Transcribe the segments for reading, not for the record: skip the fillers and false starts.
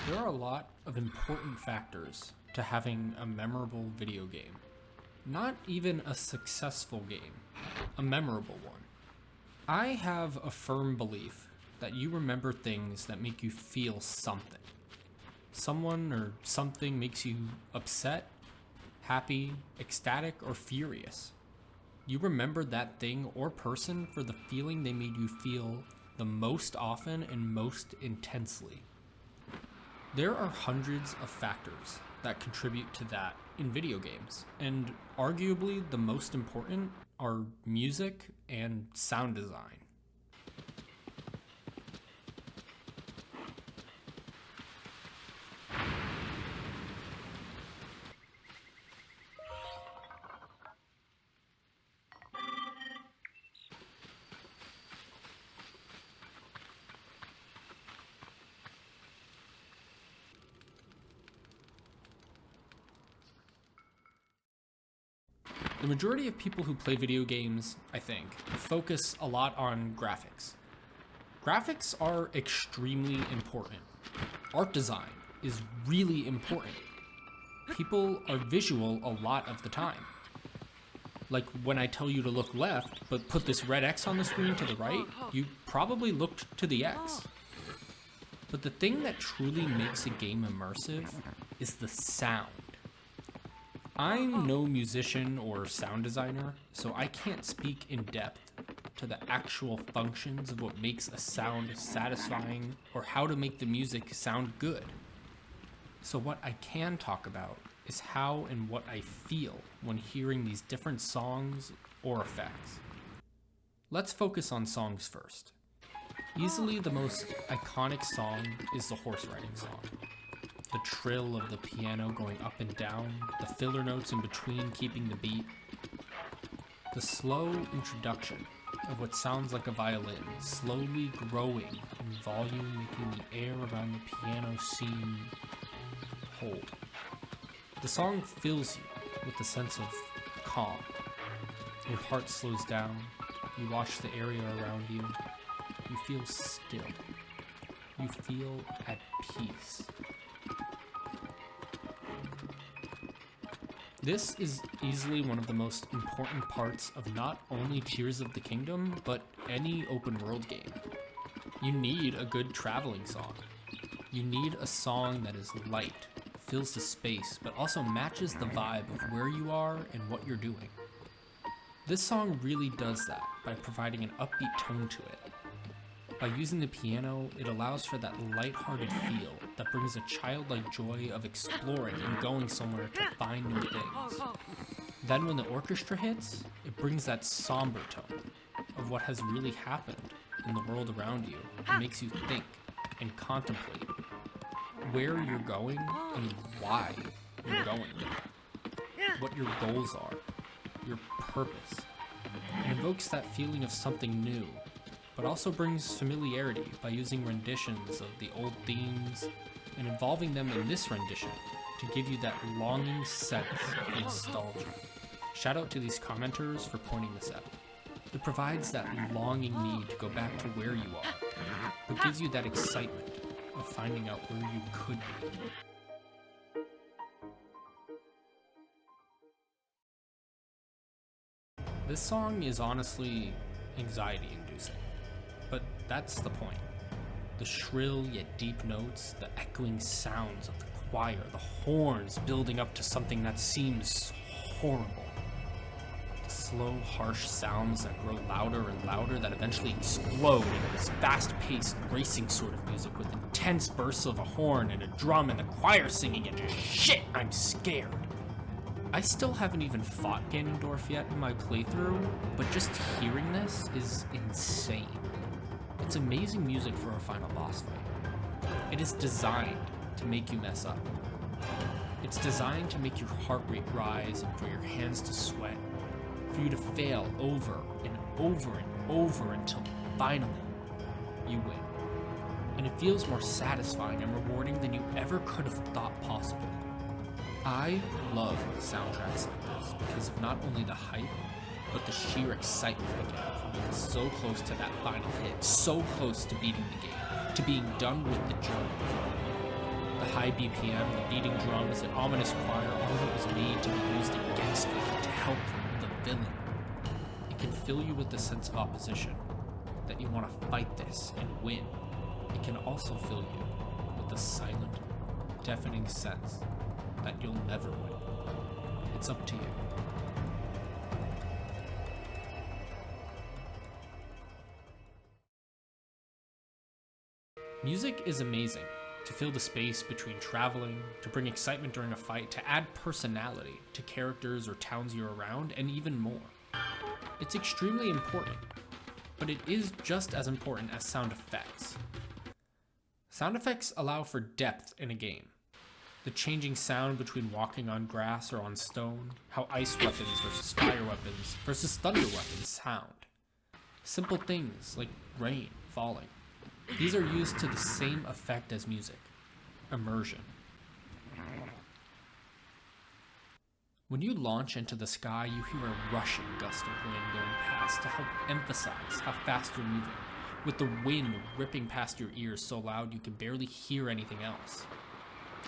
There are a lot of important factors to having a memorable video game. Not even a successful game, a memorable one. I have a firm belief that you remember things that make you feel something. Someone or something makes you upset, happy, ecstatic, or furious. You remember that thing or person for the feeling they made you feel the most often and most intensely. There are hundreds of factors that contribute to that in video games, and arguably the most important are music and sound design. The majority of people who play video games, I think, focus a lot on graphics. Graphics are extremely important. Art design is really important. People are visual a lot of the time. Like when I tell you to look left, but put this red X on the screen to the right, you probably looked to the X. But the thing that truly makes a game immersive is the sound. I'm no musician or sound designer, so I can't speak in depth to the actual functions of what makes a sound satisfying or how to make the music sound good. So what I can talk about is how and what I feel when hearing these different songs or effects. Let's focus on songs first. Easily the most iconic song is the horse riding song. The trill of the piano going up and down, the filler notes in between keeping the beat. The slow introduction of what sounds like a violin, slowly growing in volume, making the air around the piano seem whole. The song fills you with a sense of calm. Your heart slows down, you watch the area around you, you feel still, you feel at peace. This is easily one of the most important parts of not only Tears of the Kingdom, but any open world game. You need a good traveling song. You need a song that is light, fills the space, but also matches the vibe of where you are and what you're doing. This song really does that by providing an upbeat tone to it. By using the piano, it allows for that lighthearted feel that brings a childlike joy of exploring and going somewhere to find new things. Then when the orchestra hits, it brings that somber tone of what has really happened in the world around you and makes you think and contemplate where you're going and why you're going there, what your goals are, your purpose. It evokes that feeling of something new, but also brings familiarity by using renditions of the old themes and involving them in this rendition to give you that longing sense of nostalgia. Shout out to these commenters for pointing this out. It provides that longing need to go back to where you are, but gives you that excitement of finding out where you could be. This song is honestly anxiety-inducing. But that's the point. The shrill yet deep notes, the echoing sounds of the choir, the horns building up to something that seems horrible. The slow, harsh sounds that grow louder and louder that eventually explode into this fast-paced, racing sort of music with intense bursts of a horn and a drum and the choir singing and just shit, I'm scared. I still haven't even fought Ganondorf yet in my playthrough, but just hearing this is insane. It's amazing music for a final boss fight. It is designed to make you mess up. It's designed to make your heart rate rise and for your hands to sweat, for you to fail over and over and over until finally you win. And it feels more satisfying and rewarding than you ever could have thought possible. I love soundtracks like this because of not only the hype, but the sheer excitement I get from being so close to that final hit, so close to beating the game, to being done with the journey. The high BPM, the beating drums, the ominous choir, all of it was made to be used against you, to help the villain. It can fill you with the sense of opposition, that you want to fight this and win. It can also fill you with the silent, deafening sense that you'll never win. It's up to you. Music is amazing, to fill the space between traveling, to bring excitement during a fight, to add personality to characters or towns you're around, and even more. It's extremely important, but it is just as important as sound effects. Sound effects allow for depth in a game. The changing sound between walking on grass or on stone, how ice weapons versus fire weapons versus thunder weapons sound. Simple things like rain falling. These are used to the same effect as music, immersion. When you launch into the sky, you hear a rushing gust of wind going past to help emphasize how fast you're moving, with the wind ripping past your ears so loud you can barely hear anything else.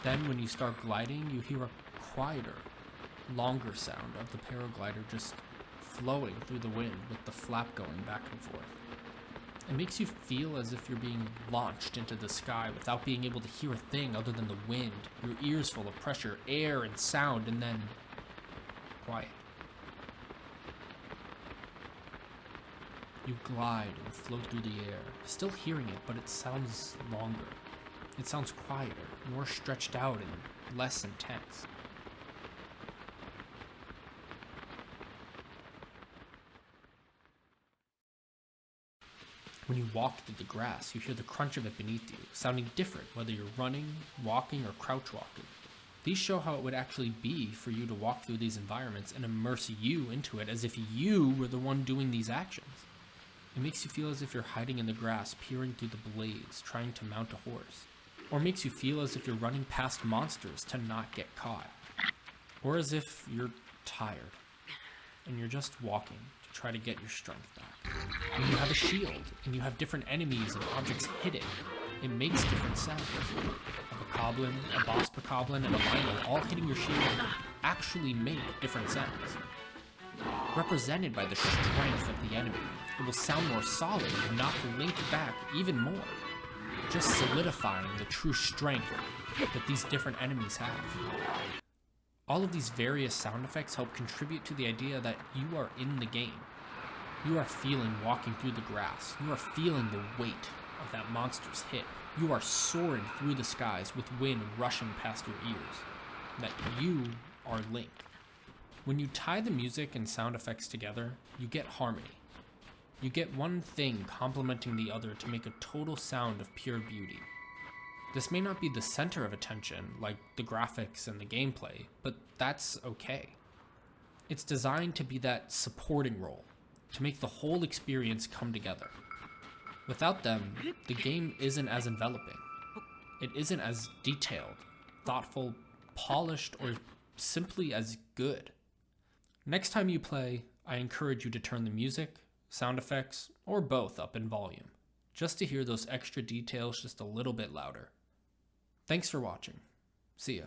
Then when you start gliding, you hear a quieter, longer sound of the paraglider just flowing through the wind with the flap going back and forth. It makes you feel as if you're being launched into the sky without being able to hear a thing other than the wind, your ears full of pressure, air, and sound, and then quiet. You glide and float through the air, still hearing it, but it sounds longer. It sounds quieter, more stretched out, and less intense. When you walk through the grass, you hear the crunch of it beneath you, sounding different whether you're running, walking, or crouch walking. These show how it would actually be for you to walk through these environments and immerse you into it as if you were the one doing these actions. It makes you feel as if you're hiding in the grass, peering through the blades, trying to mount a horse. Or makes you feel as if you're running past monsters to not get caught. Or as if you're tired and you're just walking to try to get your strength back. When you have a shield and you have different enemies and objects hidden, it makes different sounds. A bokoblin, a boss bokoblin, and a Lionel all hitting your shield actually make different sounds. Represented by the strength of the enemy, it will sound more solid and knock Link back even more, just solidifying the true strength that these different enemies have. All of these various sound effects help contribute to the idea that you are in the game. You are feeling walking through the grass. You are feeling the weight of that monster's hit. You are soaring through the skies with wind rushing past your ears. That you are Link. When you tie the music and sound effects together, you get harmony. You get one thing complementing the other to make a total sound of pure beauty. This may not be the center of attention, like the graphics and the gameplay, but that's okay. It's designed to be that supporting role, to make the whole experience come together. Without them, the game isn't as enveloping. It isn't as detailed, thoughtful, polished, or simply as good. Next time you play, I encourage you to turn the music, sound effects, or both up in volume, just to hear those extra details just a little bit louder. Thanks for watching. See ya.